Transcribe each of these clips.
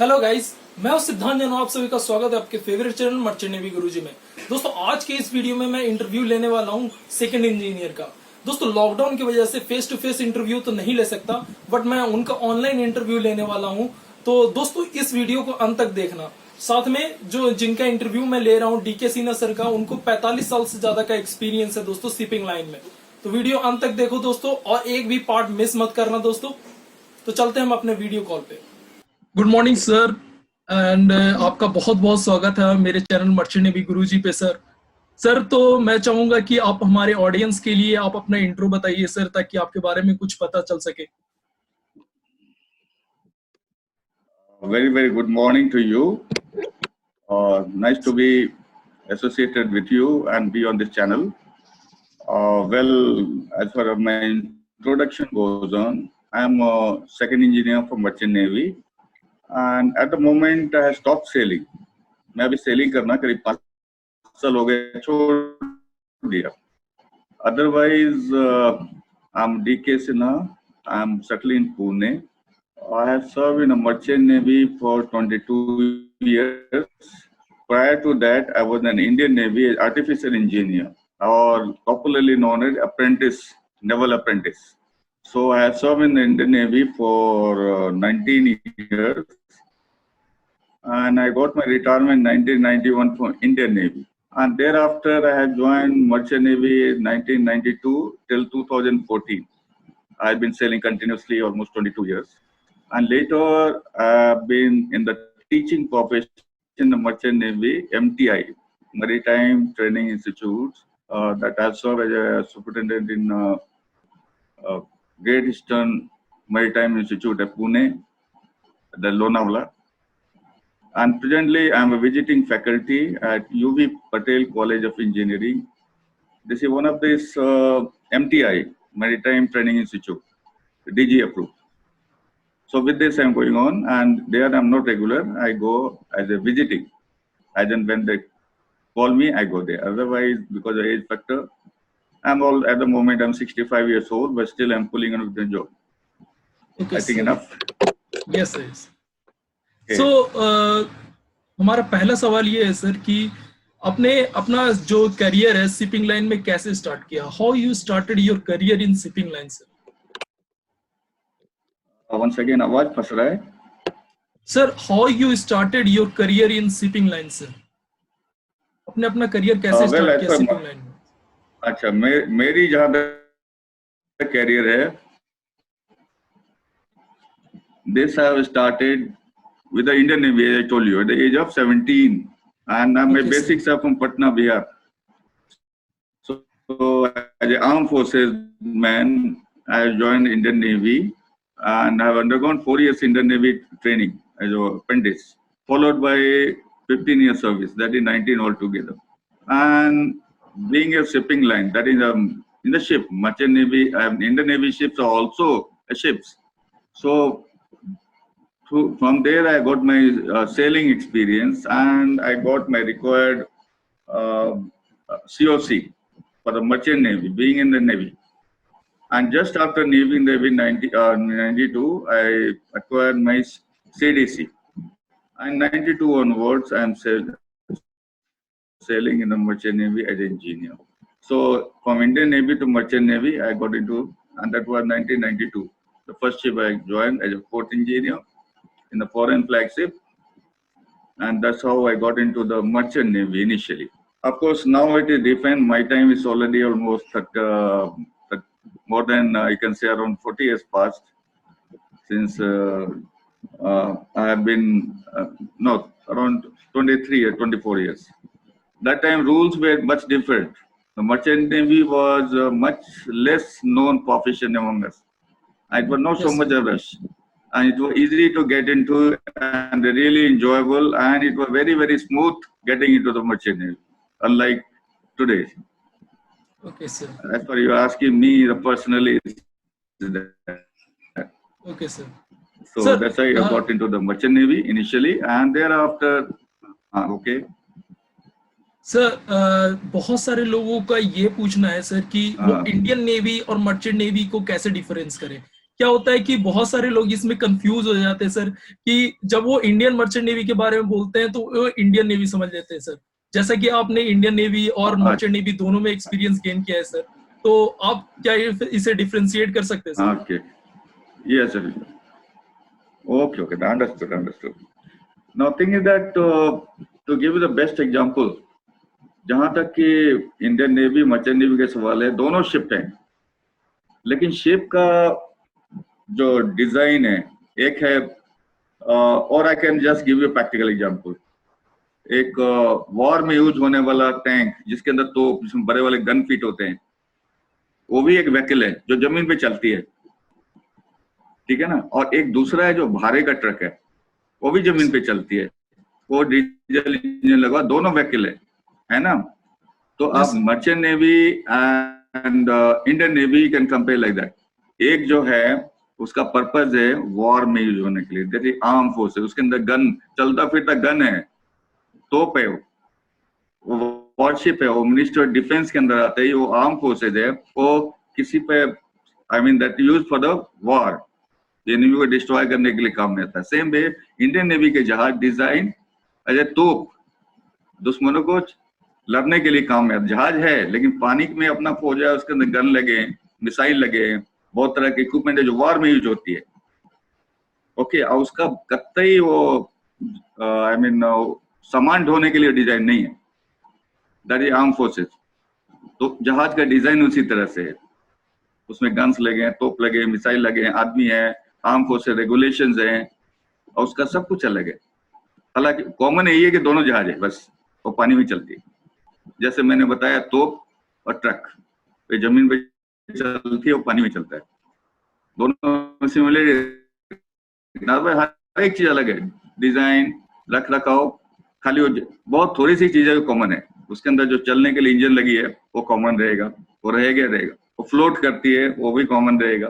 Hello guys, मैं हूं सिद्धांत जैन। आप सभी का स्वागत है आपके फेवरेट चैनल मर्चेंट नेवी गुरुजी में। दोस्तों, आज के इस वीडियो में मैं इंटरव्यू लेने वाला हूं सेकंड इंजीनियर का। दोस्तों, लॉकडाउन की वजह से फेस टू फेस इंटरव्यू तो नहीं ले सकता, बट मैं उनका ऑनलाइन इंटरव्यू लेने वाला हूं। तो दोस्तों, इस वीडियो को अंत तक देखना। साथ में जो जिनका इंटरव्यू मैं ले रहा हूँ डीके सिन्हा सर का, उनको 45 साल से ज्यादा का एक्सपीरियंस है दोस्तों शिपिंग लाइन में। तो वीडियो अंत तक देखो दोस्तों, और एक भी पार्ट मिस मत करना दोस्तों। तो चलते हैं हम अपने वीडियो कॉल पे। गुड मॉर्निंग सर, एंड आपका बहुत बहुत स्वागत है मेरे चैनल मर्चेंट नेवी गुरुजी पे सर। सर, तो मैं चाहूंगा कि आप हमारे ऑडियंस के लिए आप अपना इंट्रो बताइए सर, ताकि आपके बारे में कुछ पता चल सके। Very good morning to you. Nice to be associated with you and be on this channel. As far as my introduction goes on, I am a second engineer from Merchant Navy, and at the moment I have stopped sailing. मैं अभी selling करना करीब 5 साल हो गए, छोड़ दिया. Otherwise, I'm DK Sinha. I'm settled in Pune. I have served in the Merchant Navy for 22 years. Prior to that, I was an Indian Navy artificial engineer, or popularly known as apprentice, naval apprentice. So I have served in the Indian Navy for 19 years, and I got my retirement in 1991 from Indian Navy. And thereafter, I have joined Merchant Navy in 1992 till 2014. I've been sailing continuously almost 22 years. And later, I've been in the teaching profession in the Merchant Navy, MTI, Maritime Training Institute, that I serve as a superintendent in Great Eastern Maritime Institute at Pune, the Lonavala. And presently, I'm a visiting faculty at UV Patel College of Engineering. This is one of this MTI, Maritime Training Institute, DG approved. So with this, I'm going on, and there I'm not regular. I go as a visiting. As and when they call me, I go there. Otherwise, because of age factor, at the moment, I'm 65 years old, but still I'm pulling on with the job. Okay, I think sir. enough. Yes, sir. Okay. So, हमारा पहला सवाल ये है sir कि आपने अपना जो career है शिपिंग लाइन में कैसे स्टार्ट किया? How you started your career in shipping line sir? Once again, आवाज फंस रहा है. Sir, how you started your career in shipping line sir? आपने अपना करियर कैसे स्टार्ट किया शिपिंग लाइन में? अच्छा, मेरी जहाँ तक करियर है, this I have started with the Indian Navy, as I told you, at the age of 17, and my basics are from Patna, Bihar. So as an armed forces man, I joined Indian Navy, and I have undergone 4 years Indian Navy training as an apprentice, followed by 15 years service, that is 19 altogether. And being a shipping line, that is in the ship, Merchant Navy, Indian Navy ships are also ships. So from there, I got my sailing experience, and I got my required COC for the Merchant Navy, being in the Navy. And just after Navy in 92, I acquired my CDC. And 92 onwards, I am sailing in the Merchant Navy as an engineer. So from Indian Navy to Merchant Navy, I got into, and that was 1992. The first ship I joined as a port engineer in the foreign flagship, and that's how I got into the Merchant Navy initially. Of course, now it is different. My time is already almost more than, I can say, around 40 years past since I have been, around 23 or 24 years. That time rules were much different. The Merchant Navy was a much less known profession among us. It was not so much a rush. And it was easy to get into and really enjoyable, and it was very smooth getting into the Merchant Navy, unlike today. Okay, sir. As for you asking me personally, okay, sir. So that's why I got into the Merchant Navy initially, and thereafter, okay. Sir, बहुत सारे लोगों का ये पूछना है sir कि वो Indian navy और मर्चेंट नेवी को कैसे डिफरेंस करें? क्या होता है कि बहुत सारे लोग इसमें कंफ्यूज हो जाते हैं सर, कि जब वो इंडियन मर्चेंट नेवी के बारे में बोलते हैं तो वो इंडियन नेवी समझ लेते हैं सर। जैसा कि आपने इंडियन नेवी और मर्चेंट नेवी दोनों में एक्सपीरियंस गेन किया है सर, तो आप क्या इसे डिफरेंशिएट कर सकते हैं sir? Okay, yes sir, okay okay, understood understood. Now thing is that to give you the best example, जहां तक कि इंडियन नेवी मर्चेंट नेवी के सवाल है, दोनों शिप हैं, लेकिन शिप का जो डिजाइन है एक है, और I can just give you practical example. एक वॉर में यूज होने वाला टैंक जिसके अंदर तो जिसमें बड़े वाले गन फिट होते हैं, वो भी एक व्हीकल है जो जमीन पे चलती है, ठीक है ना। और एक दूसरा है जो भारे का ट्रक है, वो भी जमीन पे चलती है, वो डीजल इंजन लगा, दोनों व्हीकल है ना। तो आप merchant navy and Indian navy can compare like that. एक जो है उसका पर्पज है वॉर में यूज होने के लिए, जैसे आर्म फोर्स है, उसके अंदर गन, चलता फिरता गन है, तोप है, वो वॉरशिप है, वो मिनिस्टर डिफेंस के अंदर आता है, वो आर्म फोर्सेज है, वो किसी पे I mean that use for the war, enemy को डिस्ट्रॉय करने के लिए काम में आता है। सेम वे इंडियन नेवी के जहाज डिजाइन एज ए तोप, दुश्मनों को लड़ने के लिए काम में आता। जहाज है लेकिन पानी में अपना फौज है, उसके अंदर गन लगे, मिसाइल लगे, बहुत तरह के इक्विपमेंट है जो वॉर में यूज होती है। ओके, और उसका कतई वो आई मीन सामान ढोने के लिए डिजाइन नहीं है, दैट इज आर्म फोर्सेस। तो जहाज का डिजाइन उसी तरह से है, उसमें गन्स लगे हैं, तोप लगे, मिसाइल लगे हैं, आदमी है, आर्म फोर्सेस, रेगुलेशंस हैं, और उसका सब कुछ अलग है। हालांकि कॉमन यही है कि दोनों जहाज है, बस वो पानी में चलती है। जैसे मैंने बताया, तोप और ट्रक पे जमीन पे चलती है, वो पानी में चलता है, दोनों सिमिलर। हर एक चीज अलग है, डिजाइन, रख रखाव, खाली वो बहुत थोड़ी सी चीजें कॉमन है। उसके अंदर जो चलने के लिए इंजन लगी है वो कॉमन रहेगा, वो रहेगा रहेगा। वो फ्लोट करती है वो भी कॉमन रहेगा,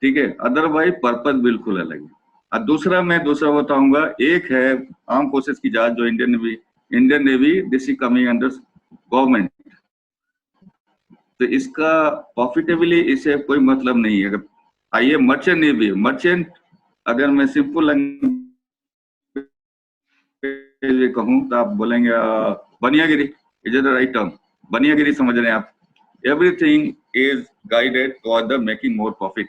ठीक है। अदरवाइज पर्पज बिल्कुल अलग है। और दूसरा मैं बताऊंगा, एक है आर्म फोर्सेस की जहाज जो Indian navy, this is coming under government, तो इसका प्रॉफिटेबली इसे कोई मतलब नहीं है। अगर आइए मर्चेंट नेवी, मर्चेंट अगर मैं सिंपल लैंग्वेज कहूं तो आप बोलेंगे बनियागिरी, is it the right term? बनियागिरी समझ रहे हैं आप? Everything is guided toward the making more profit,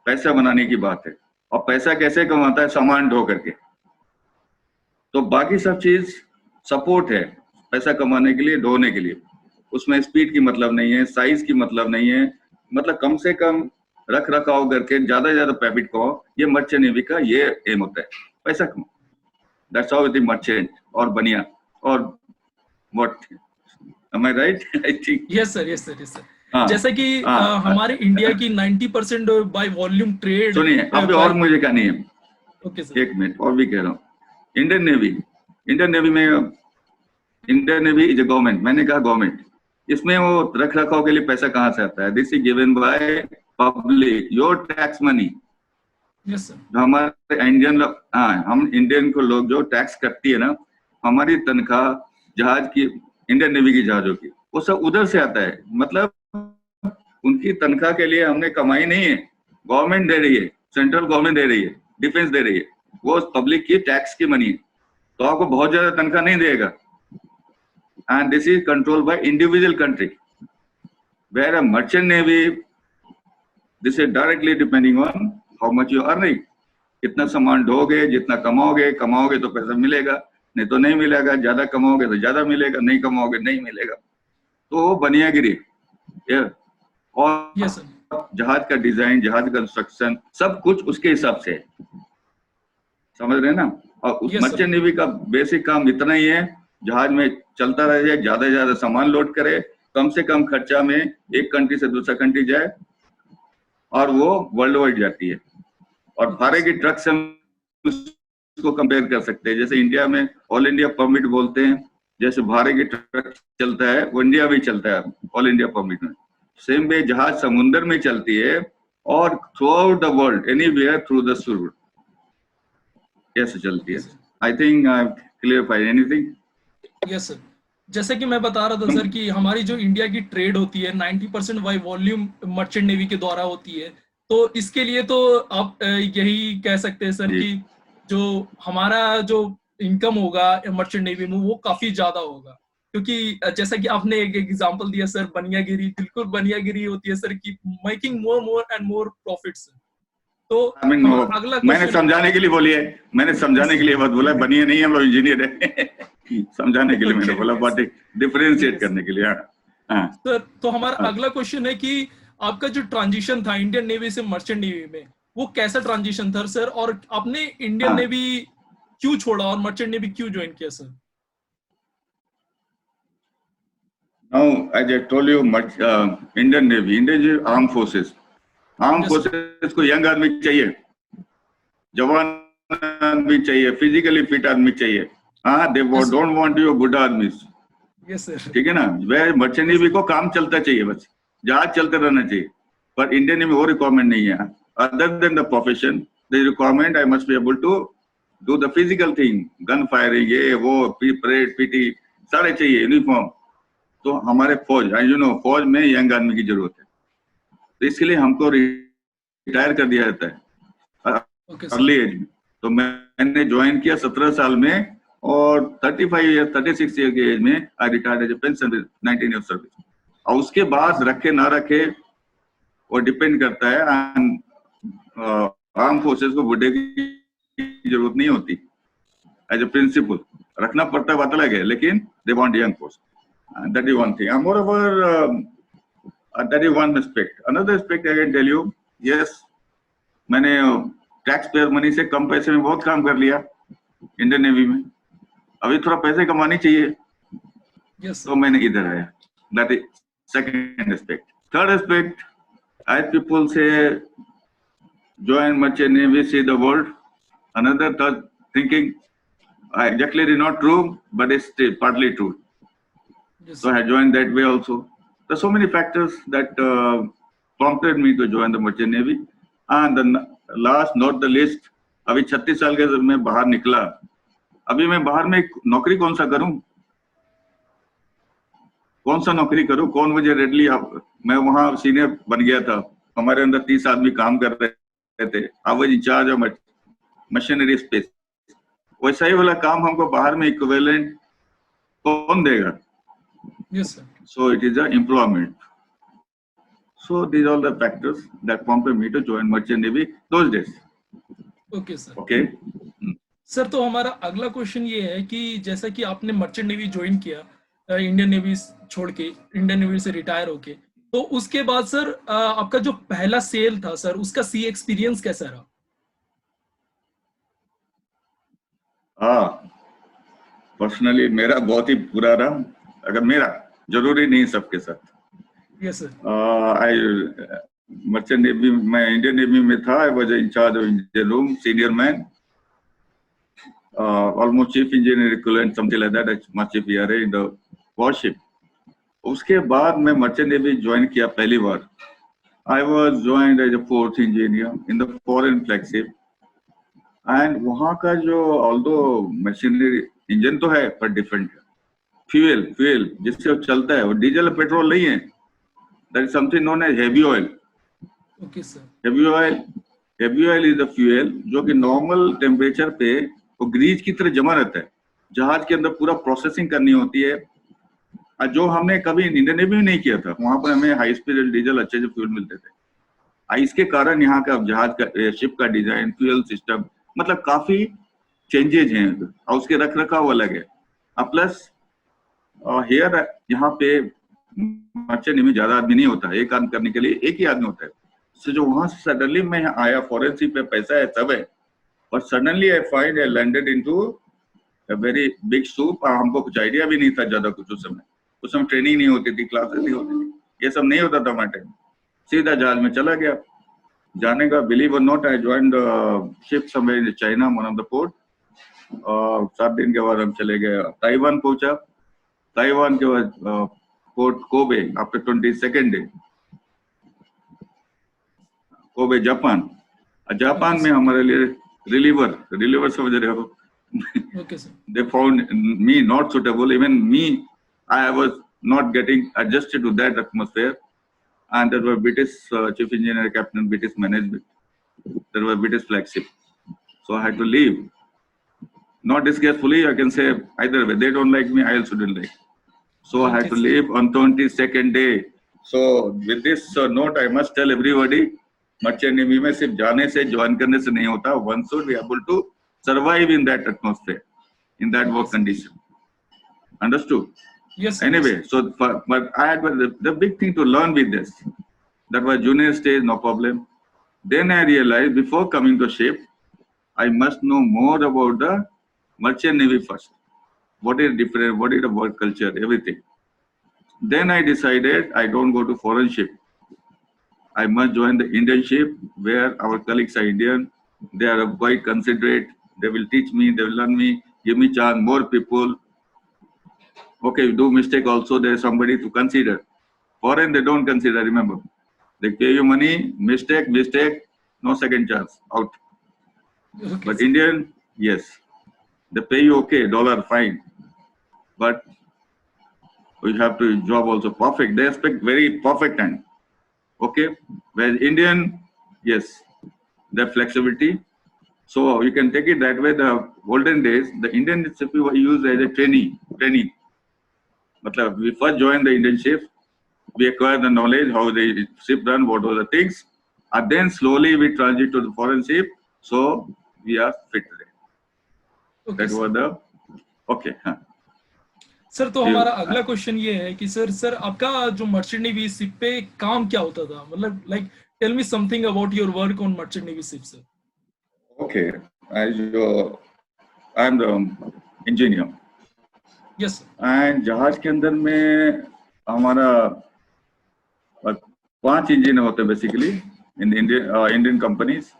पैसा बनाने की बात है। और पैसा कैसे कमाता है? सामान ढो करके। तो बाकी सब चीज सपोर्ट है पैसा कमाने के लिए, ढोने के लिए। उसमें स्पीड की मतलब नहीं है, साइज की मतलब नहीं है, मतलब कम से कम रख रखाव करके ज्यादा से ज्यादा प्रॉफिट कमाओ, ये मर्चेंट नेवी का ये एम होता है, पैसा कमाओ। That's how it is merchant और बनिया और what, am I right? I think yes sir, yes sir, yes sir. जैसे कि हमारे इंडिया की 90% बाय वॉल्यूम ट्रेड। सुनिए, अभी और मुझे कहनी है, ओके सर, एक मिनट और भी कह रहा हूँ। इंडियन नेवी में, Indian navy is a government, मैंने कहा गवर्नमेंट, इसमें वो रख रखाव के लिए पैसा कहाँ से आता है? This is given by public, your tax money. Yes sir. जो हमारे इंडियन लोग, हाँ, हम इंडियन को लोग जो टैक्स करती है ना, हमारी तनख्वाह जहाज की, इंडियन नेवी की जहाजों की, वो सब उधर से आता है। मतलब उनकी तनख्वाह के लिए हमने कमाई नहीं है, गवर्नमेंट दे रही है, सेंट्रल गवर्नमेंट दे रही है, डिफेंस दे रही है, वो पब्लिक की टैक्स की मनी है। तो आपको बहुत ज्यादा तनख्वाह नहीं देगा। And this is control by individual country, where a merchant navy, this is directly depending on how much you earning. कितना सामान ढोगे, जितना कमाओगे तो पैसा मिलेगा, नहीं तो नहीं मिलेगा। ज्यादा कमाओगे तो ज्यादा मिलेगा, नहीं कमाओगे नहीं मिलेगा। तो बनियागिरी और यस सर। जहाज का डिजाइन, जहाज का कंस्ट्रक्शन, सब कुछ उसके हिसाब से है, समझ रहे हैं ना। और उस मर्चेंट नेवी का बेसिक काम इतना ही है, जहाज में चलता रहे, ज्यादा से ज्यादा सामान लोड करे, कम से कम खर्चा में एक कंट्री से दूसरा कंट्री जाए, और वो वर्ल्ड वाइड जाती है। और भारे की ट्रक से उसको कंपेयर कर सकते हैं, जैसे इंडिया में ऑल इंडिया परमिट बोलते हैं, जैसे भारे की ट्रक चलता है वो इंडिया में चलता है ऑल इंडिया परमिट में। सेम वे जहाज समुद्र में चलती है और throughout the world, anywhere through the sea route, कैसे चलती है। I think I have clarified anything? Yes sir. जैसे कि मैं बता रहा था सर कि हमारी जो इंडिया की ट्रेड होती है 90% बाय वॉल्यूम मर्चेंट नेवी के द्वारा होती है। तो इसके लिए तो आप यही कह सकते हैं सर जी। कि जो हमारा जो इनकम होगा मर्चेंट नेवी में वो काफी ज्यादा होगा, क्योंकि जैसा कि आपने एक एग्जांपल दिया सर, बनियागिरी, बिल्कुल बनियागिरी होती है सर की making more more and more profits. तो I mean, हमारा अगला मैंने क्वेश्चन समझाने के लिए बोली है, मैंने समझाने के लिए बात बोला, बनिए नहीं हम लोग इंजीनियर है समझाने के लिए मैंने बोला, बात डिफरेंशिएट करने के लिए। हाँ सर, तो हमारा हाँ। अगला क्वेश्चन है कि आपका जो ट्रांजिशन था इंडियन नेवी से मर्चेंट नेवी में, वो कैसा ट्रांजिशन था सर, और आपने इंडियन हाँ। नेवी क्यों छोड़ा और मर्चेंट नेवी क्यों ज्वाइन किया sir? Now, as I told you, Indian Navy, Indian Armed Forces, arm Yes, sir. Forces को यंग आदमी चाहिए, जवान आदमी चाहिए, फिजिकली फिट आदमी चाहिए। हाँ, दे Yes, sir. Don't want you good आदमी, Yes, sir. ठीक है ना। वह मर्चेंट नेवी को काम चलता चाहिए, बस जहाज चलते रहना चाहिए। पर इंडियन नेवी वो रिक्वायरमेंट नहीं है। Other than the profession, the requirement I must be able to do the physical thing, gun firing, ये वो, परेड, पीटी सारे चाहिए, यूनिफॉर्म। तो हमारे फौज, यू नो, फौज में यंग आदमी की जरूरत है, तो इसके लिए हमको रिटायर कर दिया जाता है अर्ली एज में। तो मैंने ज्वाइन किया 17 साल में, और 36 ईयर की एज में I retired as a pension with 19 year service. और उसके बाद रखे ना रखे वो डिपेंड करता है। आर्म फोर्सेस को बुढ़े की जरूरत नहीं होती, एज ए प्रिंसिपल रखना पड़ता है, बात अलग है, लेकिन they want young force, that is one thing. मोreover, that is one aspect. Another aspect I can tell you, yes, मैंने टैक्स पेयर मनी से कम पैसे में बहुत काम कर लिया इंडियन नेवी में। अभी थोड़ा पैसे कमाने चाहिए, Yes, sir. तो मैंने इधर आया। That is second aspect. Third aspect, as people say, join merchant navy, see the world. Another third thinking, exactly not true, but it's still partly true. Yes, So I joined that way also. There are so many factors that prompted me to join the merchant navy. And the last, not the least, अभी 36 साल के जब मैं बाहर निकला, अभी मैं बाहर में नौकरी कौन सा करूं, कौन सा नौकरी करूं, कौन मुझे रेडली, मैं वहां सीनियर बन गया था, हमारे अंदर 30 आदमी काम कर रहे थे, I was in charge of machinery space. वैसा ही वाला काम हमको बाहर में इक्विवेलेंट कौन देगा? Yes, sir. So it is an employment. So these are all the factors that prompted me to join merchant navy those days. Okay, sir. Okay. Sir, तो हमारा अगला क्वेश्चन ये है कि जैसा कि आपने मर्चेंट नेवी ज्वाइन किया इंडियन नेवी छोड़ के, इंडियन नेवी से रिटायर होके, तो उसके बाद सर आपका जो पहला सेल था सर, उसका सी एक्सपीरियंस कैसा रहा? पर्सनली मेरा बहुत ही बुरा रहा, अगर मेरा, जरूरी नहीं सबके साथ। Yes sir. मर्चेंट नेवी, मैं इंडियन नेवी में था, I was in charge of engineer room, senior man, almost chief engineer equivalent, something like that, as chief ERA in the warship. उसके बाद मैं मर्चेंट नेवी ज्वाइन किया पहली बार। I was joined as a fourth engineer in the foreign flagship, and वहाँ का जो although machinery engine तो है पर डिफरेंट है, फ्यूल जिससे वो चलता है वो डीजल पेट्रोल नहीं है, that is something known as heavy oil. Okay sir. Heavy oil is the fuel जो कि नॉर्मल टेम्परेचर पे वो ग्रीज की तरह जमा रहता है, जहाज के अंदर पूरा प्रोसेसिंग करनी होती है, जो हमने कभी इंडियन नेवी में नहीं किया था। वहां पर हमें हाई स्पीड डीजल अच्छे से फ्यूल मिलते थे। इसके कारण यहाँ का जहाज का, शिप का डिजाइन, फ्यूल सिस्टम, मतलब काफी चेंजेज हैं, और उसके रख रखाव अलग है। प्लस हियर यहाँ पे मर्चेंट नेवी ज्यादा आदमी नहीं होता है, एक काम करने के लिए एक ही आदमी होता है। तो जो वहां से सडनली मैं आया, फॉरेंसिक पे पैसा है सब है, और suddenly I find I landed into a very big soup. हमको कुछ आइडिया भी नहीं था ज्यादा कुछ उस समय ट्रेनिंग नहीं होती थी, क्लासेस नहीं होती थी, ये सब नहीं होता था हमारे टाइम। सीधा जहाज में चला गया। जाने का, बिलीव और not, I joined ship somewhere in China, one of the port. 7 दिन के बाद हम चले गए, ताइवान पहुंचा। ताइवान के बाद port Kobe, after 22nd day Kobe, Japan. Japan में हमारे लिए रिलीवर समझ रहे हो, Okay sir. they found me not suitable. Even me, I was not getting adjusted to that atmosphere. and there were British chief engineer, captain, British management. There were British flagship. So I had to leave. Not disgracefully, I can say either way. They don't like me, I also didn't like. So I had to leave on 22nd day. So with this note, I must tell everybody, Merchant Navy में सिर्फ जाने से, join करने से नहीं होता. One should be able to survive in that atmosphere, in that work condition. Understood? Yes. Anyway, so but I had the big thing to learn with this. That was junior stage, no problem. Then I realized before coming to ship, I must know more about the Merchant Navy first. What is different? What is the work culture? Everything. Then I decided I don't go to foreign ship. I must join the Indian ship where our colleagues are Indian. They are quite considerate. They will teach me. They will learn me. Give me chance. More people. Okay, do mistake also. There is somebody to consider. Foreign they don't consider. Remember, they pay you money. Mistake, no second chance. Out. Okay, but Indian, yes, they pay you okay, dollar fine, but you have to job also perfect. They expect very perfect hand. Okay, whereas Indian, yes, the flexibility. So you can take it that way. The olden days, the Indian ship were used as a trainee. Matlab, we first joined the Indian ship, we acquire the knowledge how the ship run, what are the things, and then slowly we transit to the foreign ship. So we are fit today. Okay, that was the okay. Sir तो हमारा अगला question ये है कि sir आपका जो merchant navy ship पे काम क्या होता था, मतलब like tell me something about your work on merchant navy ship sir. Okay, I am the engineer. Yes. And जहाज के अंदर में हमारा 5 इंजीनियर होते हैं basically in Indian companies.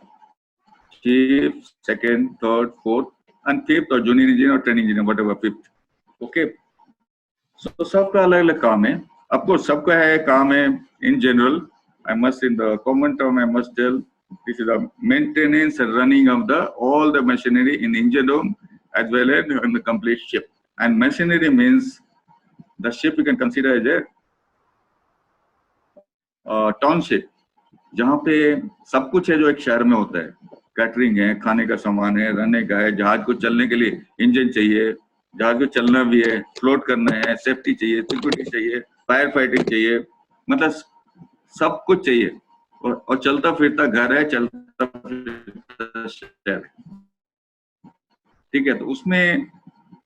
Chief, second, third, fourth, and fifth or junior engineer or training engineer, whatever, fifth. Okay. So सबका अलग-अलग काम है. Of course, सबका है काम है. In general, I must in the common term I must tell this is the maintenance and running of all the machinery in engine room as well as in the complete ship. And machinery means the ship you can consider as a township, जहाँ पे सब कुछ है जो एक शहर में होता है. कैटरिंग है, खाने का सामान है, रहने का है, जहाज को चलने के लिए इंजन चाहिए, जहाज को चलना भी है, फ्लोट करना है, सेफ्टी चाहिए, सिक्योरिटी चाहिए, फायर फाइटिंग चाहिए, मतलब सब कुछ चाहिए. और चलता फिरता घर है, चलता फिरता शहर है. ठीक है, तो उसमें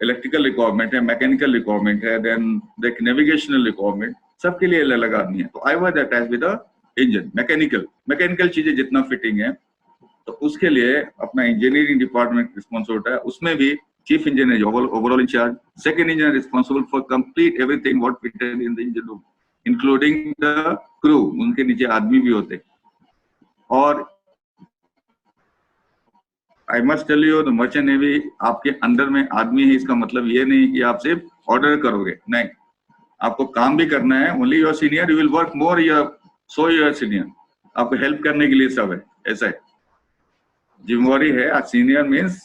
इलेक्ट्रिकल रिक्वायरमेंट है, मैकेनिकल रिक्वायरमेंट है, देन नेविगेशनल रिक्वायरमेंट, सबके लिए अलग अलग आदमी है. तो I was attached with the engine. Mechanical चीजें जितना फिटिंग है तो उसके लिए अपना इंजीनियरिंग डिपार्टमेंट रिस्पॉन्सिबल होता है. उसमें भी chief engineer overall incharge, second engineer responsible for complete everything what fitted in the engine room including the crew. उनके नीचे आदमी भी होते. और I must tell you the merchant navy आपके अंदर में आदमी है, इसका मतलब ये नहीं कि आप सिर्फ ऑर्डर करोगे. नहीं, आपको काम भी करना है. Only your senior you will work more, so your senior आपको हेल्प करने के लिए सब है. ऐसा है, जिम्मेवारी है. Senior means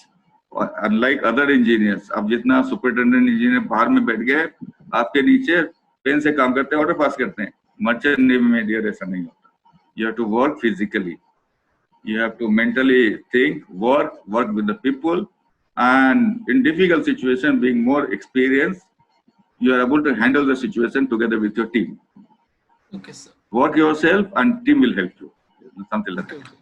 unlike other engineers, आप जितना सुपरिटेंडेंट इंजीनियर बाहर में बैठ गए, आपके नीचे पेन से काम करते हैं, ऑर्डर पास करते हैं. मर्चेंट नेवी में डियर ऐसा नहीं होता. You have to work physically, you have to mentally think, work with the people, and in difficult situation, being more experienced, you are able to handle the situation together with your team. Okay, sir. Work yourself and team will help you. Something like that.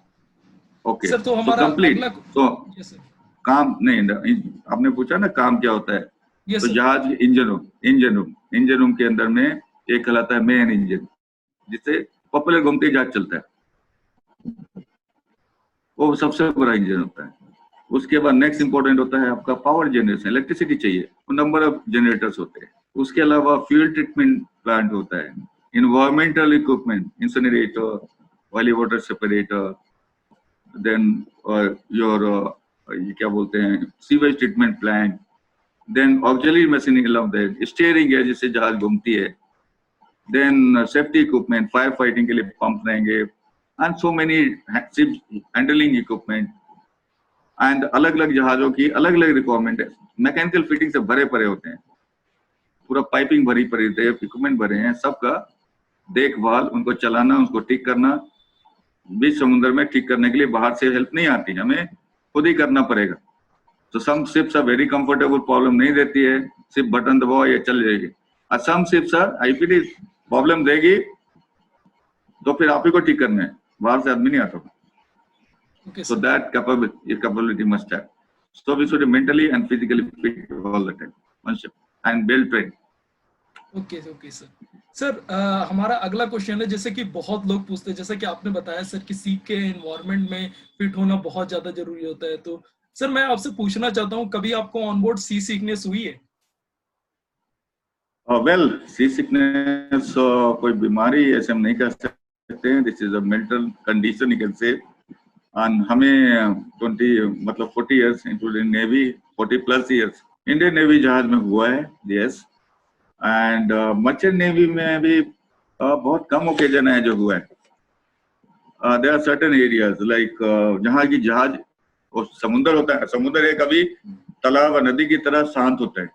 Okay. Sir, तो हमारा complete. So, yes, sir. काम नहीं, आपने पूछा ना काम क्या होता है. Yes, तो sir. जहाज इंजन रूम के अंदर में एक कहलाता है मेन इंजन, जिससे पॉपुलर घूमते जहाज चलता है. वो सबसे बड़ा इंजन होता है. उसके बाद नेक्स्ट इंपॉर्टेंट होता है आपका पावर जनरेशन. इलेक्ट्रिसिटी चाहिए, नंबर ऑफ जनरेटर्स होते हैं. उसके अलावा फ्यूल ट्रीटमेंट प्लांट होता है, environmental equipment, incinerator, oily water separator, then your ये क्या बोलते हैं, sewage treatment plant, then auxiliary machining allow that, steering है जिससे जहाज घूमती है, then safety equipment, fire fighting के लिए पंप रहेंगे, and so many ship handling equipment, and अलग अलग जहाजों की अलग अलग रिक्वायरमेंट है. मैकेनिकल फिटिंग से भरे पड़े होते हैं, पूरा पाइपिंग भरी पड़ी है, इक्विपमेंट भरे हैं सबका. देखभाल, उनको चलाना, उनको ठीक करना, बीच समुद्र में ठीक करने के लिए बाहर से हेल्प नहीं आती, हमें खुद ही करना पड़ेगा। तो some ships are very comfortable, problem नहीं देती है, सिर्फ बटन दबाओ ये चल जाएगी। और सम शिप्स आर आईपीडी प्रॉब्लम देगी तो फिर आप ही को ठीक करना है, बाहर से आदमी नहीं आता। So that capability must have. So we should be mentally and physically fit all the time, and well trained. Okay sir. Sir हमारा अगला क्वेश्चन है, जैसे कि बहुत लोग पूछते हैं, जैसे कि आपने बताया सर कि सी के एनवायरनमेंट में फिट होना बहुत ज्यादा जरूरी होता है, तो सर मैं आपसे पूछना चाहता हूँ, कभी आपको ऑनबोर्ड सी सिकनेस हुई है? Well, सी सिकनेस कोई बीमारी ऐसे हम नहीं कह सकते हैं, this is a mental condition you can से। एंड हमें 40 years including navy, 40+ years Indian navy जहाज में हुआ है, यस। एंड मर्चेंट नेवी में भी बहुत कम ओकेजन है जो हुआ है। There are certain areas like जहाँ की जहाज और समुद्र होता है, समुद्र एक कभी तालाब और नदी की तरह शांत होता है,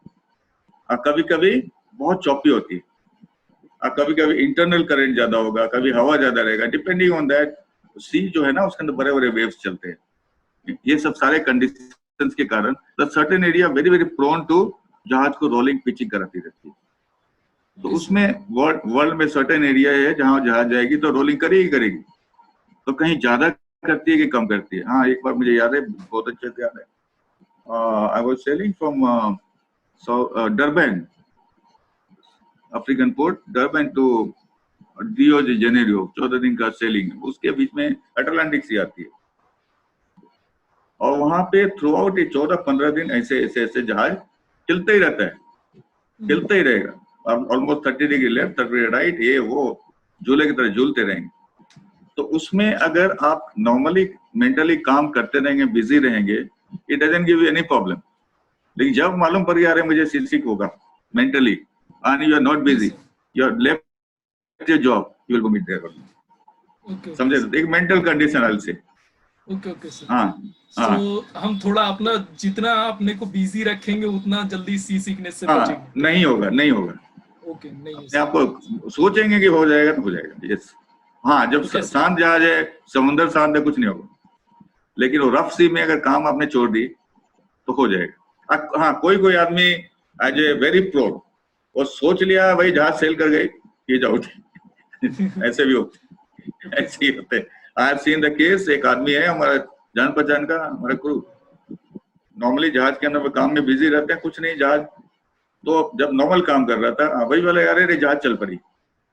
और कभी कभी बहुत चौपी होती है, और कभी कभी इंटरनल करंट ज्यादा होगा, कभी हवा ज्यादा रहेगा, डिपेंडिंग ऑन दैट। सी जो है ना, उसके अंदर बड़े बड़े वेव्स चलते हैं। ये सब सारे कंडीशंस के कारण the certain area very very prone to जहाज को रोलिंग पिचिंग कराती रहती है। तो उसमें वर्ल्ड में सर्टेन एरिया है जहां जहाज जाएगी तो रोलिंग करेगी। तो कहीं ज्यादा करती है कि कम करती है। हाँ, एक बार मुझे याद है, बहुत अच्छे से याद है, I was sailing from Durban, African port Durban to Rio de Janeiro, 14 दिन का सेलिंग। उसके बीच में अटलांटिक सी आती है, और वहां पे थ्रू आउट 14-15 दिन ऐसे जहाज चलते ही रहता है, चलते ही रहेगा। ऑलमोस्ट 30 डिग्री लेफ्ट, 30 राइट, ये वो झूले की तरह झूलते रहेंगे। तो उसमें अगर आप नॉर्मली मेंटली काम करते रहेंगे, बिजी रहेंगे, it doesn't give you any problem. लेकिन जब मालूम पड़ गया अरे मुझे सिक होगा mentally, and you are not busy, you are left your job, you will go meet there. समझे? एक mental condition I will say. Okay sir. हाँ, तो हम थोड़ा अपना जितना अपने को बिजी रखेंगे उतना जल्दी सी सिकनेस से बचेंगे। नहीं होगा। ओके, नहीं आपको सोचेंगे कि हो जाएगा तो हो जाएगा, यस। हाँ, जब शांत जहाज है, समुद्र शांत है, कुछ नहीं होगा। लेकिन वो रफ सी में अगर काम आपने छोड़ दी तो हो जाएगा। हाँ, कोई आदमी एज ए वेरी प्रो, वो सोच लिया भाई जहाज सेल कर गए, ये जाओ ऐसे भी होते, ऐसे ही होते। I have seen the case, एक आदमी है हमारा जान पहचान का, हमारा क्रू, नॉर्मली जहाज के अंदर काम में बिजी रहते हैं, कुछ नहीं जहाज। तो जब नॉर्मल काम कर रहा था, वही वाला यार रे जहाज चल पड़ी,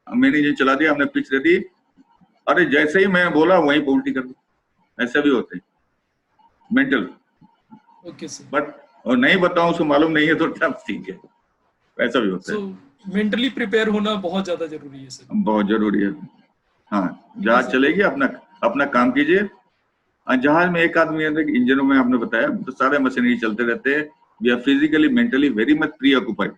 मैंने ये चला दिया, हमने पिच दे दी, अरे जैसे ही मैं बोला वहीं पे उल्टी कर दी। ऐसे भी होते हैं मेंटल। Okay sir. बट और नहीं बताऊं, उसको मालूम नहीं है तो ठीक है, ऐसा भी होता है। मेंटली प्रिपेयर होना बहुत ज्यादा जरूरी है सर, बहुत जरूरी है। हाँ, जहाज चलेगी, अपना काम कीजिए। जहाज में एक आदमी है, इंजनों में आपने बताया तो सारे मशीनरी चलते रहते हैं। We are physically mentally very much preoccupied,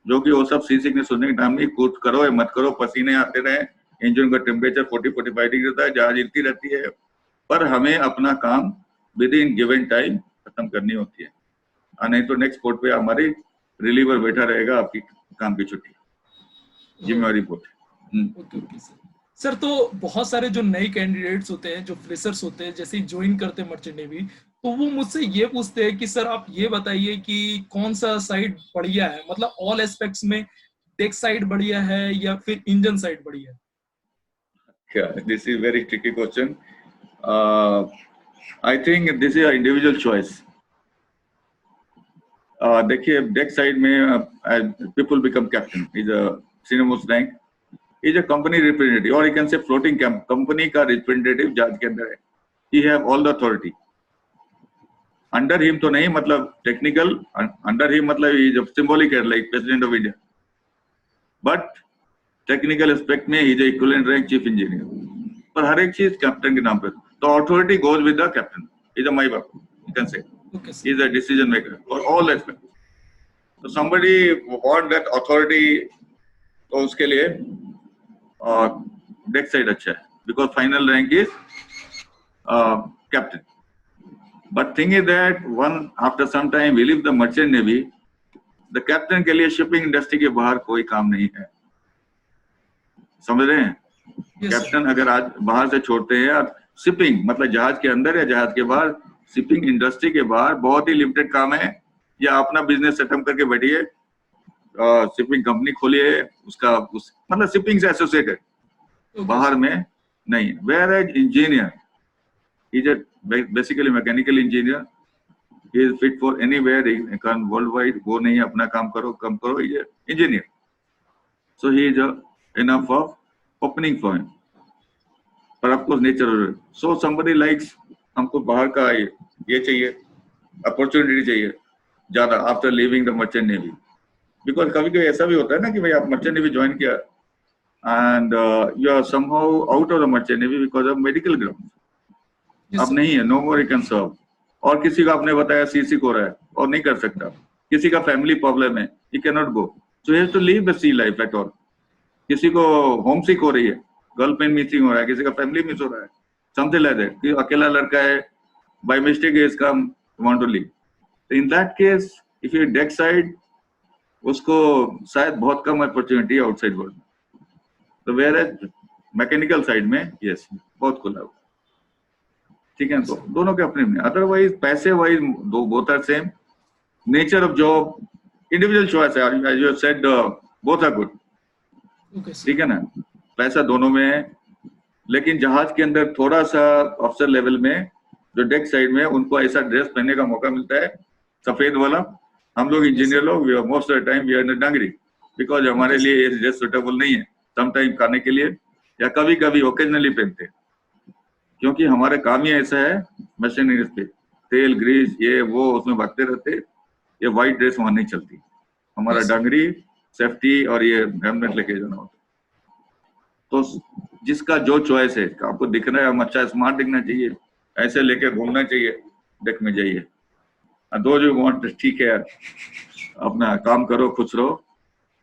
जो कि वो सब सी सिकनेस होने के टाइम में कुछ करो या मत करो, पसीने आते रहे, इंजन का टेम्परेचर 40-45 डिग्री रहता है, जहाज हिलती रहती है, पर हमें अपना काम विद इन गिवन टाइम खत्म करनी होती है। नहीं तो नेक्स्ट पोर्ट पे हमारी रिलीवर बैठा रहेगा, आपकी काम की छुट्टी, जिम्मेवारी पोर्ट। Okay sir. तो बहुत सारे जो नए कैंडिडेट्स होते हैं, जो फ्रेशर्स होते हैं, जैसे ज्वाइन करते हैं मर्चेंट नेवी, तो वो मुझसे ये पूछते हैं कि सर आप ये बताइए कि कौन सा साइड बढ़िया है, मतलब ऑल एस्पेक्ट्स में डेक साइड बढ़िया है या फिर इंजन साइड बढ़िया है? This is very tricky question. I think this is individual choice. देखिए, डेक साइड में people become captain, is a senior most rank, is a company representative, और you can say floating company का representative जहाज के अंदर है। He have all the authority. Under him तो नहीं, मतलब टेक्निकल अंडर हिम, मतलब ही इज सिंबॉलिक है like president of India, but technical aspect में he is equivalent rank chief engineer. पर हर एक चीज कैप्टन के नाम पे, तो authority goes with the captain, is a माई बाप, you can say he is a decision maker for all aspects. So somebody want that authority, तो उसके लिए डेक साइड अच्छा है, because final rank is captain. But thing is that one after some time we leave the merchant navy, the captain के लिए shipping industry के बाहर कोई काम नहीं है। समझ रहे हैं? Yes, sir. कैप्टन अगर आज बाहर से छोड़ते हैं, और शिपिंग मतलब जहाज के अंदर या जहाज के बाहर, शिपिंग इंडस्ट्री के बाहर बहुत ही लिमिटेड काम है, या अपना बिजनेस सेटअप करके बैठिए, शिपिंग कंपनी खोलिए, मतलब शिपिंग से एसोसिएटेड, Okay, बाहर sir. में नहीं। Whereas engineer is basically mechanical engineer, he is fit for anywhere, he can worldwide, वो नहीं अपना काम करो कम करो, he is engineer, so he is enough of opening for him, पर आपको नेचर, so somebody likes, हमको बाहर का ये चाहिए, अपॉर्चुनिटी चाहिए ज्यादा after living the merchant navy, because कभी कभी ऐसा भी होता है ना कि भाई आप मर्चेंट नेवी ज्वाइन किया and you are somehow out of the merchant navy because of medical ground, Yes, अब sir. नहीं है, no more you can serve, और किसी को आपने बताया सीसी को रहा है और नहीं कर सकता, किसी का फैमिली प्रॉब्लम है, you can not go, so you have to leave the sea life at all, किसी को होम सिक हो रही है, गर्लफ्रेंड मिसिंग हो रहा है, किसी का फैमिली मिस हो रहा है, समथिंग लाइक दैट, कि अकेला लड़का है, by mistake is come want to leave, in that case if you deck side, उसको शायद बहुत कम अपॉर्चुनिटी आउटसाइड वर्ल्ड, तो वेयर एज मैकेनिकल साइड में यस बहुत खुला हुआ, ठीक है? तो दोनों के अपने में, अदरवाइज पैसे वाइज दो both are same, nature of job individual choice है, as you said both are good, Okay, sir. ठीक है ना? पैसा दोनों में है, लेकिन जहाज के अंदर थोड़ा सा अफसर लेवल में जो डेक साइड में, उनको ऐसा ड्रेस पहनने का मौका मिलता है सफेद वाला, हम लोग इंजीनियर लोग most of the time we are in dungaree, because हमारे लिए ये ड्रेस सुटेबल नहीं है, सम टाइम खाने के लिए या कभी कभी ओकेजनली पहनते हैं, क्योंकि हमारे काम ही ऐसा है मशीनरी पे, तेल ग्रीस ये वो उसमें भागते रहते, ये व्हाइट ड्रेस वहां नहीं चलती, हमारा Yes. डांगरी सेफ्टी और ये हेलमेट लेके जाना होता है, तो जिसका जो चॉइस है, आपको दिखना है, हम अच्छा स्मार्ट दिखना चाहिए, ऐसे लेके घूमना चाहिए, डेक में जाइए, दो जो वांट, ठीक है अपना काम करो, खुश रहो,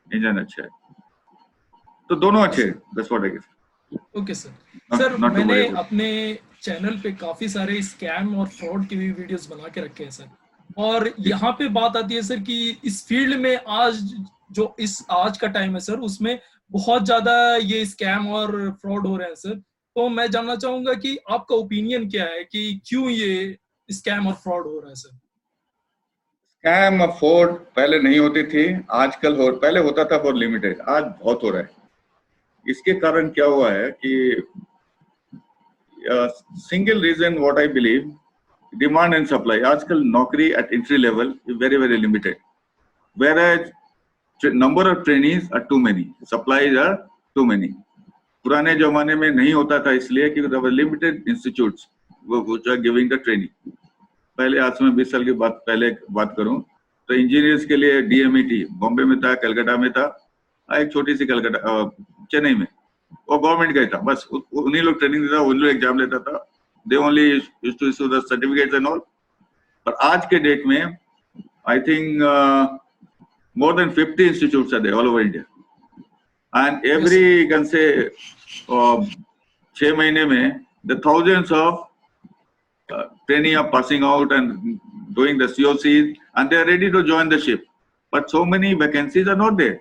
इंजन अच्छा है, तो दोनों अच्छे हैं, that's what I guess. Okay sir. Sir not to मैंने worry about. अपने चैनल पे काफी सारे स्कैम और फ्रॉड की भी वीडियोस बना के रखे हैं सर, और यहाँ पे बात आती है सर कि इस फील्ड में आज का टाइम है सर, उसमें बहुत ज्यादा ये स्कैम और फ्रॉड हो रहे हैं सर, तो मैं जानना चाहूंगा कि आपका ओपिनियन क्या है कि क्यों ये स्कैम और फ्रॉड हो रहा है सर? स्कैम फ्रॉड पहले नहीं होती थी, आजकल पहले होता था फॉर लिमिटेड, आज बहुत हो रहा है। इसके कारण क्या हुआ है कि single reason what I believe, demand and supply. आजकल नौकरी at entry level is very very limited, whereas number of trainees are too many, supplies are too many. पुराने जमाने में नहीं होता था इसलिए कि there were limited institutes which are giving the training. पहले आज से मैं 20 साल की पहले बात करूं तो इंजीनियर्स के लिए DMET बॉम्बे में था, कलकत्ता में था, एक छोटी सी कलकत्ता चेन्नई में, वो गवर्नमेंट का ही था, बस उन्हीं लोग ट्रेनिंग देता, उन्हीं लोग एग्जाम लेता था, they only used to issue the certificates and all. पर आज के डेट में I think more than 50 institutes are there all over India, and every you can say 6 महीने में the thousands of trainees are passing out and doing the COCs and they are ready to join the ship, but so many vacancies are not there.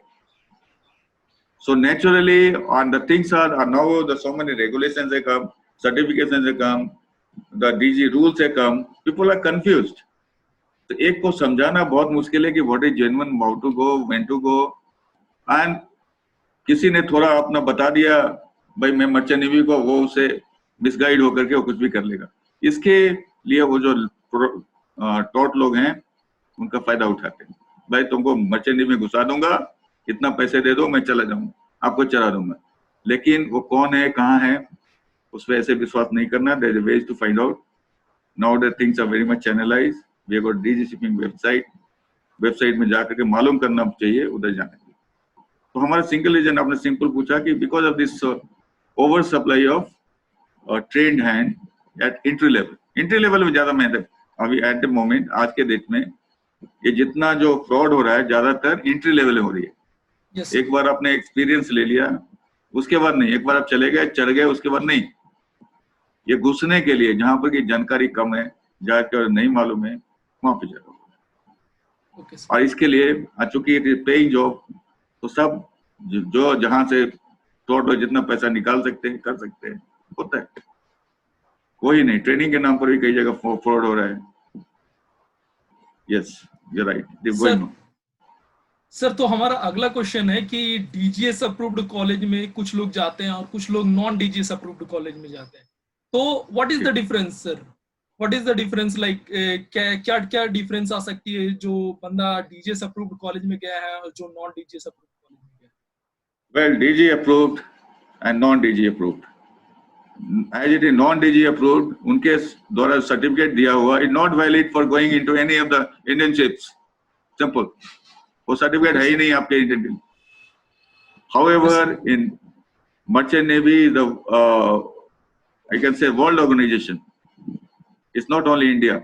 So naturally, and the things are now so many regulations have come, certifications have come, the DG rules have come, people are confused. तो एक को समझाना बहुत मुश्किल है कि what is genuine, how to go, when to go, and किसी ने थोड़ा अपना बता दिया भाई मैं मर्चेंट नेवी को, वो उसे मिसगाइड होकर के वो कुछ भी कर लेगा। इसके लिए वो जो टॉट लोग हैं उनका फायदा उठाते हैं, भाई तुमको मर्चेंट नेवी में घुसा दूंगा, इतना पैसे दे दो, मैं चला जाऊंगा, आपको चला दूंगा, लेकिन वो कौन है, कहाँ है, उस पर ऐसे विश्वास नहीं करना। There is a ways to find out. Now the things are very much channelized. We have got DG shipping website में जाकर के मालूम करना चाहिए, उधर जाने के लिए। तो हमारा सिंगल रीजन, आपने सिंपल पूछा कि because of this over supply of trained hand at entry level में ज्यादा मेहनत अभी एट द मोमेंट, आज के डेट में ये जितना जो फ्रॉड हो रहा है ज्यादातर एंट्री लेवल में हो रही है। Yes. एक बार आपने एक्सपीरियंस ले लिया उसके बाद नहीं, एक बार आप चले गए चढ़ गए उसके बाद नहीं, ये घुसने के लिए जहां पर की जानकारी कम है, जाकर नहीं मालूम है, वहां पे जाओ। Okay, और इसके लिए चूंकि इट इज पेइंग जॉब, तो सब जो जहां से तो जितना पैसा निकाल सकते हैं कर सकते हैं, होता है। कोई नहीं, ट्रेनिंग के नाम पर भी कई जगह फ्रॉड हो रहा है। Yes, you right, going sir sir तो हमारा अगला क्वेश्चन है कि डीजीएस अप्रूव्ड कॉलेज में कुछ लोग जाते हैं और कुछ लोग नॉन डीजीएस अप्रूव्ड कॉलेज में जाते हैं, तो what is the difference sir? What is the difference, like क्या क्या क्या डिफरेंस आ सकती है जो बंदा डीजीएस अप्रूव्ड कॉलेज में गया है और जो नॉन डीजीएस अप्रूव्ड कॉलेज में गया है? Well, DG approved and non DG approved, as it is non-DG approved, उनके द्वारा सर्टिफिकेट दिया हुआ is not valid for going into any of the Indian ships. Simple. वो सर्टिफिकेट है ही नहीं आपके इंडियन के। However, in merchant navy, the I can say world organization. It's not only India.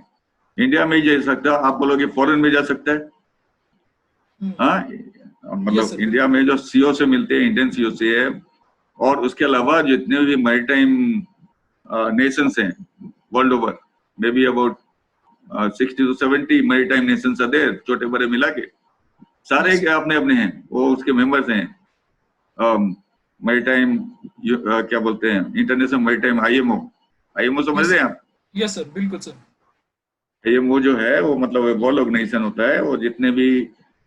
India में ही जा सकता है, आप बोलोगे फॉरेन में जा सकता है। हाँ, मतलब इंडिया में जो सीओ से मिलते हैं, इंडियन सीओ से है, और उसके अलावा जितने भी मैरीटाइम नेशंस हैं world over, maybe about 60 to 70 maritime nations are there, छोटे बड़े मिला के सारे के अपने अपने हैं, वो उसके मेंबर्स हैं। मैरीटाइम क्या बोलते हैं, इंटरनेशनल मैरीटाइम आईएमओ समझ रहे हैं आप? यस सर, बिल्कुल सर। आईएमओ जो है वो मतलब वर्ल्ड ऑर्गेनाइजेशन होता है, वो जितने भी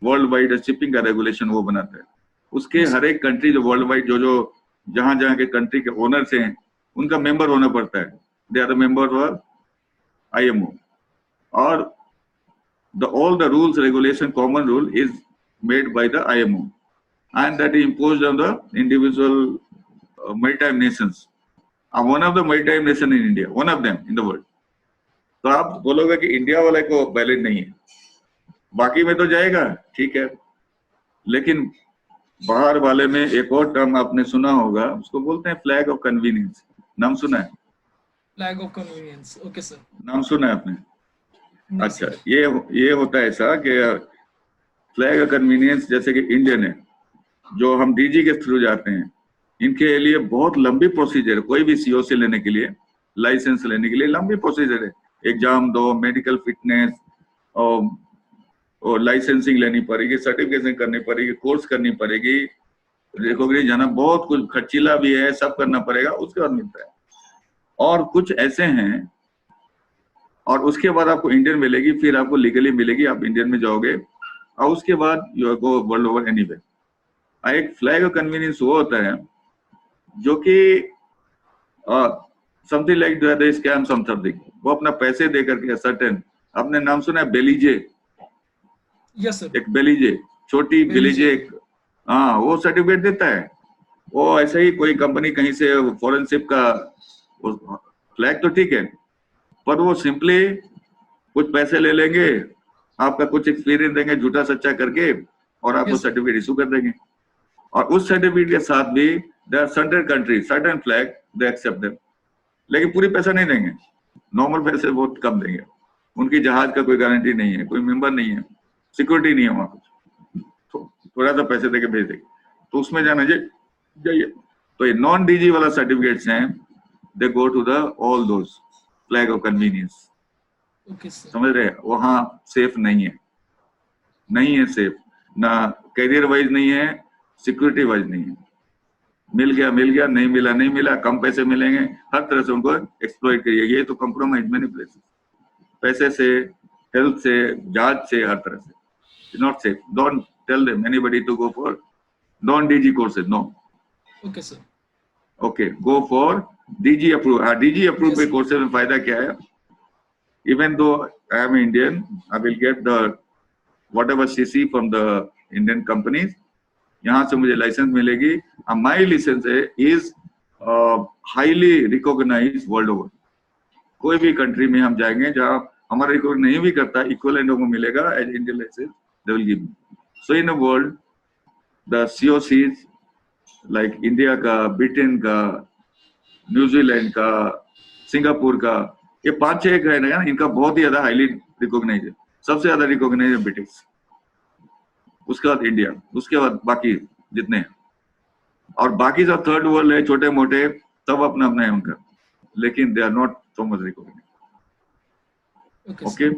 वर्ल्ड वाइड शिपिंग का रेगुलेशन वो बनाता है। उसके हर एक कंट्री जो वर्ल्ड वाइड जो जहां जहां के कंट्री के ओनर्स हैं उनका मेंबर होना पड़ता है। They are the member of IMO, और all the rules regulation common rule is made by the IMO, and that is imposed on the individual maritime nations. One of the maritime nation in India, one of them in the world. तो आप बोलोगे कि India वाले को valid नहीं है, बाकी में तो जाएगा, ठीक है, लेकिन बाहर वाले में एक और टर्म आपने सुना होगा, उसको बोलते हैं फ्लैग ऑफ कन्वीनियंस। नाम सुना है? Flag of convenience, okay sir. नाम सुना है आपने? अच्छा, ये होता है ऐसा कि फ्लैग ऑफ कन्वीनियंस, जैसे कि इंडियन है, जो हम डीजी के थ्रू जाते हैं, इनके लिए बहुत लंबी प्रोसीजर है। कोई भी सीओसी लेने के लिए, लाइसेंस लेने के लिए लंबी प्रोसीजर है। एग्जाम दो, मेडिकल फिटनेस और लाइसेंसिंग लेनी पड़ेगी, सर्टिफिकेशन करनी पड़ेगी, कोर्स करनी पड़ेगी, रिकॉग्निशन जाना, बहुत कुछ खर्चीला भी है, सब करना पड़ेगा, उसके बाद मिलता है। और कुछ ऐसे हैं, और उसके बाद आपको इंडियन मिलेगी, फिर आपको लीगली मिलेगी, आप इंडियन में जाओगे, और उसके बाद you go world over anyway. एक फ्लैग ऑफ कन्वीनियंस वो होता है जो कि something like the scam something, वो अपना पैसे दे करके सर्टेन, आपने नाम सुना है बेलीजे? Yes sir. एक बेलीजे, छोटी बेलीजे, हाँ, वो सर्टिफिकेट देता है। वो ऐसे ही कोई कंपनी कहीं से फॉरेन शिप का फ्लैग तो ठीक है, पर वो सिंपली कुछ पैसे ले लेंगे, आपका कुछ एक्सपीरियंस देंगे झूठा सच्चा करके, और आपको सर्टिफिकेट इशू कर देंगे। और उस सर्टिफिकेट के साथ भी there are certain country, certain flag they accept them, लेकिन पूरी पैसा नहीं देंगे, नॉर्मल पैसे बहुत कम देंगे। उनकी जहाज का कोई गारंटी नहीं है, कोई मेंबर नहीं है, सिक्योरिटी नहीं है वहां कुछ, तो थोड़ा सा पैसे देके भेज देंगे, तो उसमें जाना जाइए। तो ये नॉन डीजी वाला सर्टिफिकेट्स हैं, they go to the all those flag of convenience. समझ रहे हैं? वहां सेफ नहीं है सेफ, ना करियर वाइज नहीं है, सिक्योरिटी वाइज नहीं है। मिल गया, नहीं मिला, कम पैसे मिलेंगे, हर तरह से उनको एक्सप्लॉइट करिए। ये तो कंप्रोमाइज मैनी प्लेसेस, पैसे से, हेल्थ से, जहाज से, हर तरह से। It's not safe. Don't tell them anybody to go for non-DG courses. No. Okay, sir. Okay, go for DG approved. DG approved Yes. courses में फायदा क्या है? Even though I am Indian, I will get the whatever CC from the Indian companies. यहाँ से मुझे licence मिलेगी, and my license is highly recognized world over. कोई भी कंट्री में हम जाएंगे जहाँ हमारा रिकॉर्ड नहीं भी करता, इक्विवेलेंट को मिलेगा as Indian licence, they will give me. So in the world, the COCs like India का, ब्रिटेन का, न्यूजीलैंड का, सिंगापुर का, ये 5-6 है ना, इनका बहुत ही ज्यादा हाईली रिकॉग्नाइज है। सबसे ज्यादा रिकॉग्नाइज है ब्रिटिश, उसके बाद इंडिया, उसके बाद बाकी जितने हैं, और बाकी सब थर्ड वर्ल्ड है, छोटे मोटे, सब अपना अपना है उनका, लेकिन they are not so much recognise. Okay,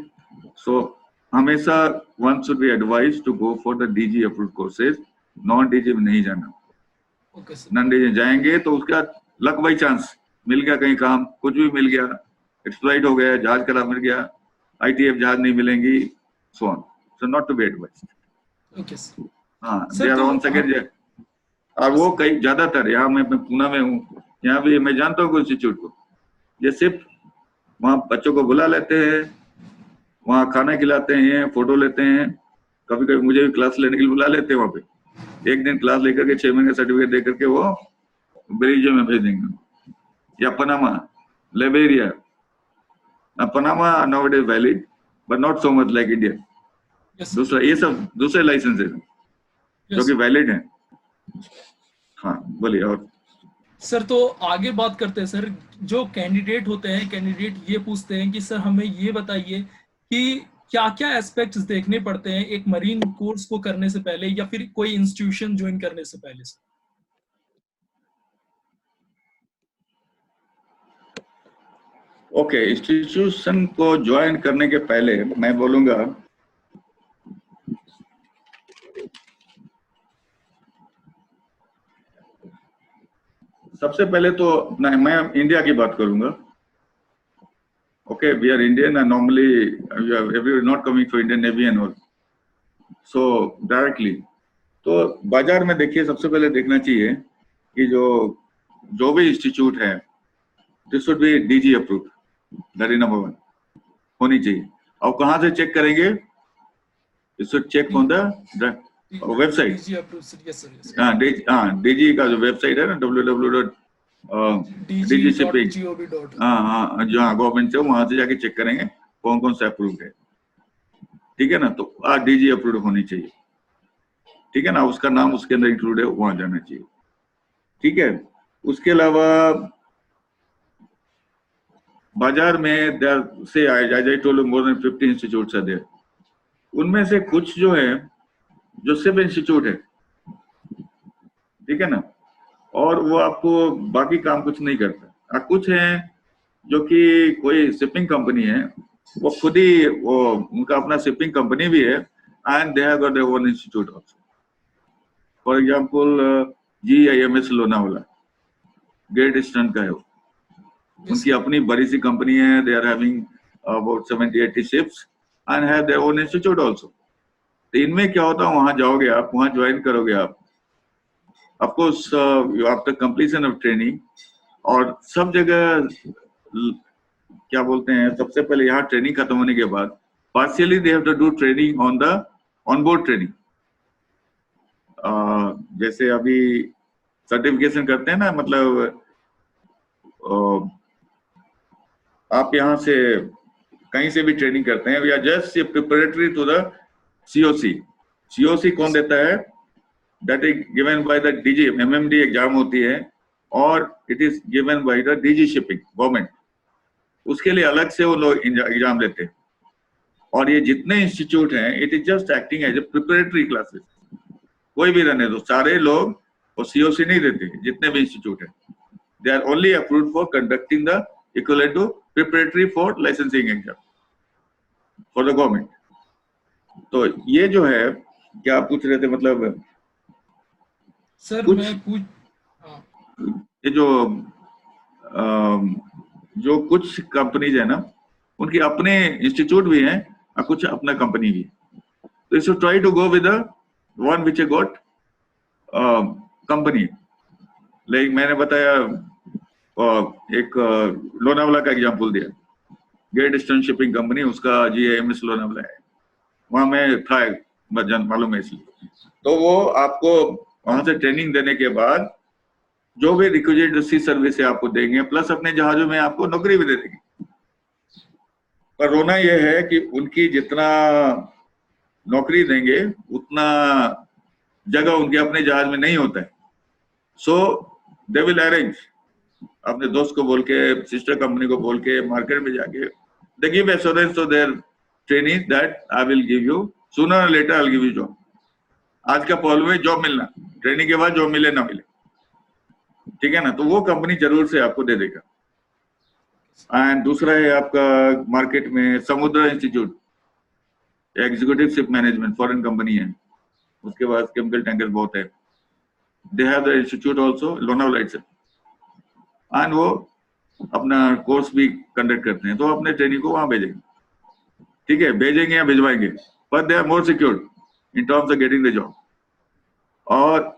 so हमेशा one should be advised to go for the DG approved courses, non DG में नहीं जाना। Okay sir. नॉन रेजिडेंट जाएंगे तो उसका लक बाई चांस मिल गया, कहीं काम कुछ भी मिल गया, एक्सप्लॉइट हो गया, जहाज खराब मिल गया, आईटीएफ जहाज नहीं मिलेंगी, so on, so not to be advise. Okay sir. हाँ, दे सर आर तो ऑन सेकेंड। और वो कई ज्यादातर यहाँ मैं पूना में हूँ, यहाँ भी मैं जानता हूँ इंस्टीट्यूट को, ये सिर्फ वहाँ बच्चों को बुला लेते हैं, वहाँ खाना खिलाते हैं, फोटो लेते हैं, कभी कभी मुझे भी क्लास लेने के लिए बुला लेते हैं वहाँ पे, एक दिन क्लास लेकर के 6 महीने का सर्टिफिकेट दे करके वो बेल्जियम में भेज देंगे, या Panama, Liberia. Panama now it is valid but not so much like India. Yes दूसरा ये सब दूसरे लाइसेंस है जो कि वैलिड है। हाँ बोलिए। और सर तो आगे बात करते हैं सर। जो कैंडिडेट होते हैं, कैंडिडेट ये पूछते हैं कि सर हमें ये बताइए कि क्या क्या एस्पेक्ट्स देखने पड़ते हैं एक मरीन कोर्स को करने से पहले या फिर कोई इंस्टीट्यूशन ज्वाइन करने से पहले सर। ओके, इंस्टीट्यूशन को ज्वाइन करने के पहले मैं बोलूंगा सबसे पहले तो मैं इंडिया की बात करूंगा। Okay, we are Indian and normally every not coming for Indian navy and all, so directly तो बाजार में देखिए, सबसे पहले देखना चाहिए कि जो भी इंस्टीट्यूट है this should be DG approved, that is number 1 होनी चाहिए। और कहाँ से चेक करेंगे? You should check on the website. DG approve sir. Yes sir. हाँ, डीजी का जो वेबसाइट है ना, www डीजी शिपिंग, dg.gov.in। हाँ जो गवर्नमेंट से, वहां से जाके चेक करेंगे कौन कौन सा अप्रूव्ड है, ठीक है ना। तो डीजी अप्रूव्ड होनी चाहिए, ठीक है ना, उसका नाम उसके अंदर इंक्लूड है, वहां जाना चाहिए, ठीक है। उसके अलावा बाजार में से I told more than 50 institutes are there, उनमें से कुछ जो है जो सिर्फ इंस्टीट्यूट है, ठीक है ना, और वो आपको बाकी काम कुछ नहीं करता। कुछ है जो कि कोई शिपिंग कंपनी है, वो खुद ही वो उनका अपना शिपिंग कंपनी भी है and they have got their own institute also. For example GIMS Lonavala, great eastern का है वो, उनकी अपनी बड़ी सी कंपनी है, they are having about 70-80 ships and have their own institute also. तो इनमें क्या होता है, वहां जाओगे आप, वहां ज्वाइन करोगे आप, of course after completion of training, और सब जगह क्या बोलते हैं, सबसे पहले यहाँ ट्रेनिंग खत्म होने के बाद partially they have to do training on the onboard training. जैसे अभी सर्टिफिकेशन करते हैं ना, मतलब आप यहाँ से कहीं से भी ट्रेनिंग करते हैं, we are just preparatory to the COC। COC कौन देता है? That is given by the DG, MMD exam होती है, और it is given by the DG shipping government, उसके लिए अलग से वो लोग एग्जाम लेते हैं। और ये जितने इंस्टीट्यूट हैं, it is just acting as a preparatory classes, कोई भी रहने दो, सारे लोग वो COC नहीं देते, जितने भी इंस्टीट्यूट है, they are only approved for conducting the equivalent to preparatory for licensing exam for the government. तो ये जो है, क्या आप पूछ रहे थे, मतलब सर कुछ मैं पूछ ये जो कुछ कंपनीज है ना, उनके अपने इंस्टीट्यूट भी हैं और कुछ अपना कंपनी भी है। तो you try to go with one which a got company. Like मैंने बताया, एक लोनावाला का एग्जांपल दिया, ग्रेट ईस्टर्न शिपिंग कंपनी, उसका GIMS लोनावाला है, वहां में था, मालूम है इसलिए। तो वो आपको वहां से ट्रेनिंग देने के बाद जो भी रिक्विजिट सी सर्विस है आपको देंगे, प्लस अपने जहाजों में आपको नौकरी भी दे देंगे। पर रोना यह है कि उनकी जितना नौकरी देंगे उतना जगह उनके अपने जहाज में नहीं होता है। सो दे विल अरेंज, अपने दोस्त को बोल के, सिस्टर कंपनी को बोल के, मार्केट में जाके they give assurance to their training that I will give you sooner और later, I will give you job. आज का प्रॉब्लम है जॉब मिलना, ट्रेनिंग के बाद जॉब मिले ना मिले, ठीक है ना, तो वो कंपनी जरूर से आपको दे देगा। एंड दूसरा है आपका मार्केट में समुद्र institute, executive ship management, foreign company है, उसके बाद केमिकल टैंकर बहुत है, they have the institute also Lonavala itself, and वो अपना कोर्स भी कंडक्ट करते हैं, तो अपने ट्रेनिंग को वहां भेजेंगे, ठीक है, भेजेंगे या भिजवाएंगे, but they are more secured in terms of getting the job. और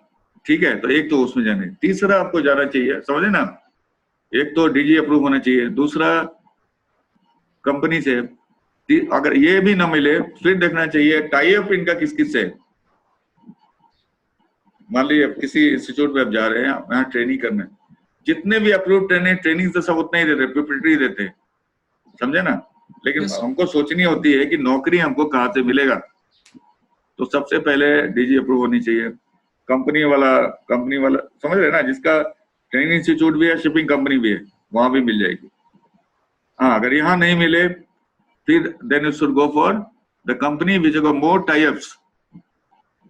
ठीक है, तो एक तो उसमें जाने, तीसरा आपको जाना चाहिए, समझे ना, एक तो डीजी अप्रूव होना चाहिए, दूसरा कंपनी से, अगर ये भी ना मिले फिर देखना चाहिए टाई अप इनका किस किस से। मान लीजिए किसी इंस्टीट्यूट में आप जा रहे हैं, यहाँ ट्रेनिंग करने, जितने भी अप्रूव ट्रेनिंग तो सब उतना ही देते, प्रिपरेटरी देते, समझे ना, लेकिन Yes, sir. हमको सोचनी होती है कि नौकरी हमको कहाँ से मिलेगा। तो सबसे पहले डीजी अप्रूव होनी चाहिए, कंपनी वाला समझ रहे ना, जिसका ट्रेनिंग इंस्टीट्यूट भी है, शिपिंग कंपनी भी है, वहां भी मिल जाएगी। हाँ, अगर यहाँ नहीं मिले फिर then you should go for the company which have more tie ups,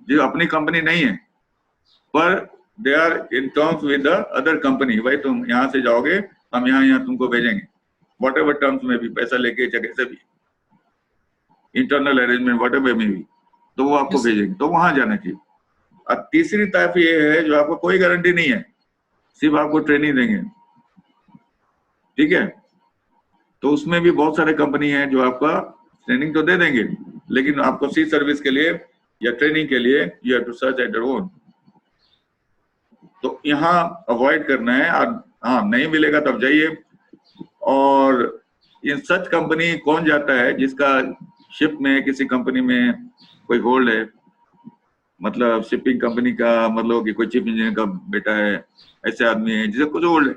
जो अपनी कंपनी नहीं है पर they are in terms with the other company, भाई तुम यहाँ से जाओगे, हम यहाँ तुमको भेजेंगे, वॉट एवर टर्म्स में भी, पैसा लेके चाहे कैसे भी, इंटरनल अरेंजमेंट वॉट एवर में भी, तो वो आपको Yes. भेजेंगे, तो वहां जाना चाहिए। और तीसरी टाइप ये है जो आपको कोई गारंटी नहीं है, सिर्फ आपको ट्रेनिंग देंगे, ठीक है, तो उसमें भी बहुत सारे कंपनी है जो आपका ट्रेनिंग तो दे देंगे, लेकिन आपको सी सर्विस के लिए या ट्रेनिंग के लिए you have to search at your own. तो यहाँ अवॉइड करना है, और हाँ नहीं मिलेगा तब जाइए। और इन सच कंपनी कौन जाता है जिसका शिप में किसी कंपनी में कोई होल्ड है, मतलब शिपिंग कंपनी का, मतलब कि कोई चीफ इंजीनियर का बेटा है, ऐसे आदमी है जिसे कुछ होल्ड है,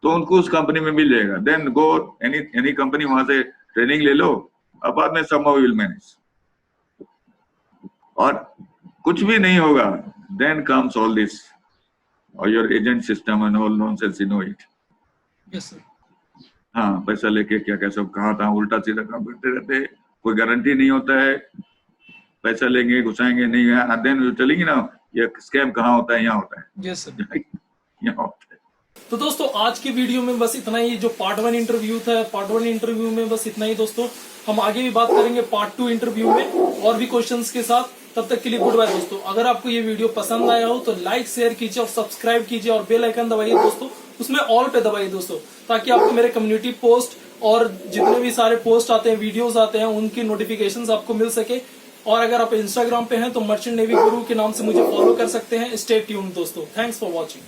तो उनको उस कंपनी में मिल जाएगा। देन गो एनी कंपनी, वहां से ट्रेनिंग ले लो, अब बाद में समहाउ विल मैनेज। और कुछ भी नहीं होगा, देन कम्स ऑल दिस और your agent system and all nonsense, you know it. Yes, sir. हाँ, पैसा लेके क्या क्या सब कहाँ था उल्टा सीधा काम करते रहते, कोई गारंटी नहीं होता है, पैसा लेंगे घुसाएंगे नहीं है, देन चलेंगे ना, ये स्कैम कहाँ होता है, यहाँ होता है, Yes, sir. यहाँ होता है। तो दोस्तों आज के वीडियो में बस इतना ही, जो पार्ट 1 इंटरव्यू था, पार्ट 1 इंटरव्यू में बस इतना ही दोस्तों। हम आगे भी बात करेंगे पार्ट 2 इंटरव्यू में और भी क्वेश्चंस के साथ। तब तक के लिए गुड बाय दोस्तों। अगर आपको ये वीडियो पसंद आया हो तो लाइक शेयर कीजिए और सब्सक्राइब कीजिए और बेल आइकन दबाइए दोस्तों, उसमें ऑल पे दबाइए दोस्तों, ताकि आपको मेरे कम्युनिटी पोस्ट और जितने भी सारे पोस्ट आते हैं, वीडियोस आते हैं, उनकी नोटिफिकेशंस आपको मिल सके। और अगर आप इंस्टाग्राम पे हैं तो मर्चेंट नेवी गुरु के नाम से मुझे फॉलो कर सकते हैं। स्टे ट्यून्ड दोस्तों, थैंक्स फॉर वॉचिंग।